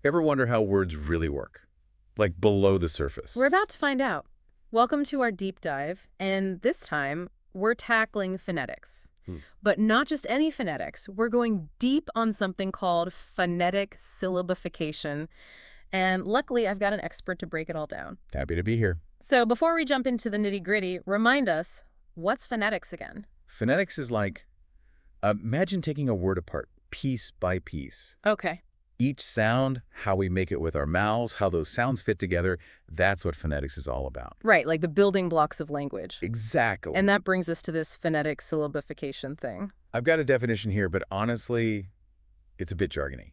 Ever wonder how words really work? Like below the surface. We're about to find out. Welcome to our deep dive, and this time we're tackling phonetics. But not just any phonetics. We're going deep on something called phonetic syllabification. And luckily, I've got an expert to break it all down. Happy to be here. So before we jump into the nitty-gritty, remind us, what's phonetics again? Phonetics is like, imagine taking a word apart, piece by piece. Okay. Each sound, how we make it with our mouths, how those sounds fit together, that's what phonetics is all about. Right, like the building blocks of language. Exactly. And that brings us to this phonetic syllabification thing. I've got a definition here, but honestly, it's a bit jargony.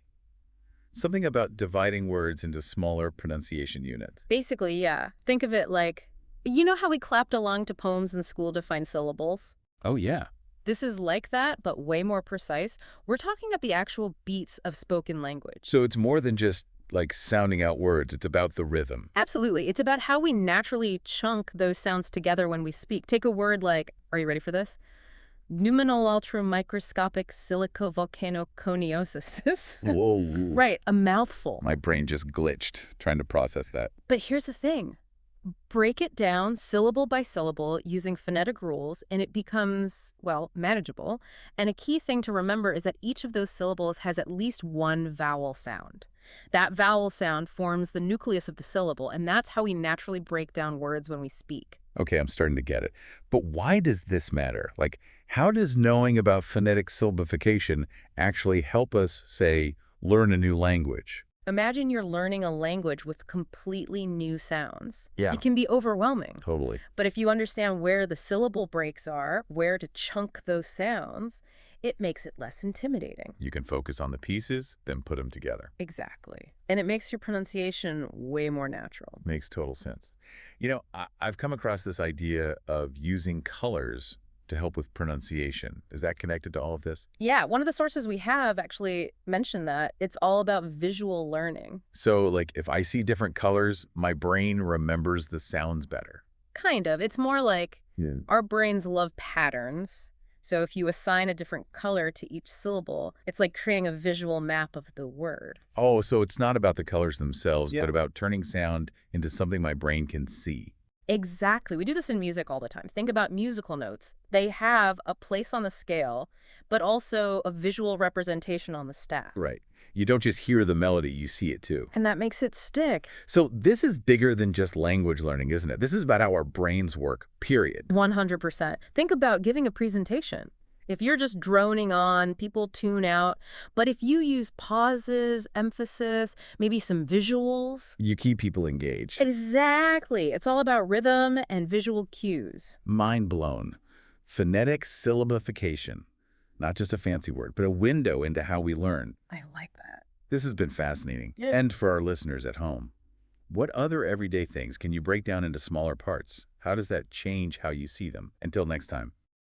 Something about dividing words into smaller pronunciation units. Basically, yeah. Think of it like, you know how we clapped along to poems in school to find syllables? Oh, yeah. This is like that, but way more precise. We're talking about the actual beats of spoken language. So it's more than just like sounding out words. It's about the rhythm. Absolutely. It's about how we naturally chunk those sounds together when we speak. Take a word like, are you ready for this? Numinal ultramicroscopic silicovolcanoconiosis. Whoa. Right, a mouthful. My brain just glitched trying to process that. But here's the thing. Break it down syllable by syllable using phonetic rules, and it becomes, well, manageable. And a key thing to remember is that each of those syllables has at least one vowel sound. That vowel sound forms the nucleus of the syllable, and that's how we naturally break down words when we speak. Okay, I'm starting to get it. But why does this matter? Like, how does knowing about phonetic syllabification actually help us, say, learn a new language? Imagine you're learning a language with completely new sounds. Yeah. It can be overwhelming. Totally. But if you understand where the syllable breaks are, where to chunk those sounds, it makes it less intimidating. You can focus on the pieces, then put them together. Exactly. And it makes your pronunciation way more natural. Makes total sense. You know, I've come across this idea of using colors to help with pronunciation. Is that connected to all of this? Yeah, one of the sources we have actually mentioned that. It's all about visual learning. So, like, if I see different colors, my brain remembers the sounds better. Kind of. It's more like our brains love patterns. So if you assign a different color to each syllable, it's like creating a visual map of the word. Oh, so it's not about the colors themselves, Yeah. but about turning sound into something my brain can see. Exactly. We do this in music all the time. Think about musical notes. They have a place on the scale, but also a visual representation on the staff. Right. You don't just hear the melody, you see it too. And that makes it stick. So this is bigger than just language learning, isn't it? This is about how our brains work, period. 100%. Think about giving a presentation. If you're just droning on, people tune out. But if you use pauses, emphasis, maybe some visuals. You keep people engaged. Exactly. It's all about rhythm and visual cues. Mind blown. Phonetic syllabification. Not just a fancy word, but a window into how we learn. I like that. This has been fascinating. Yeah. And for our listeners at home. What other everyday things can you break down into smaller parts? How does that change how you see them? Until next time.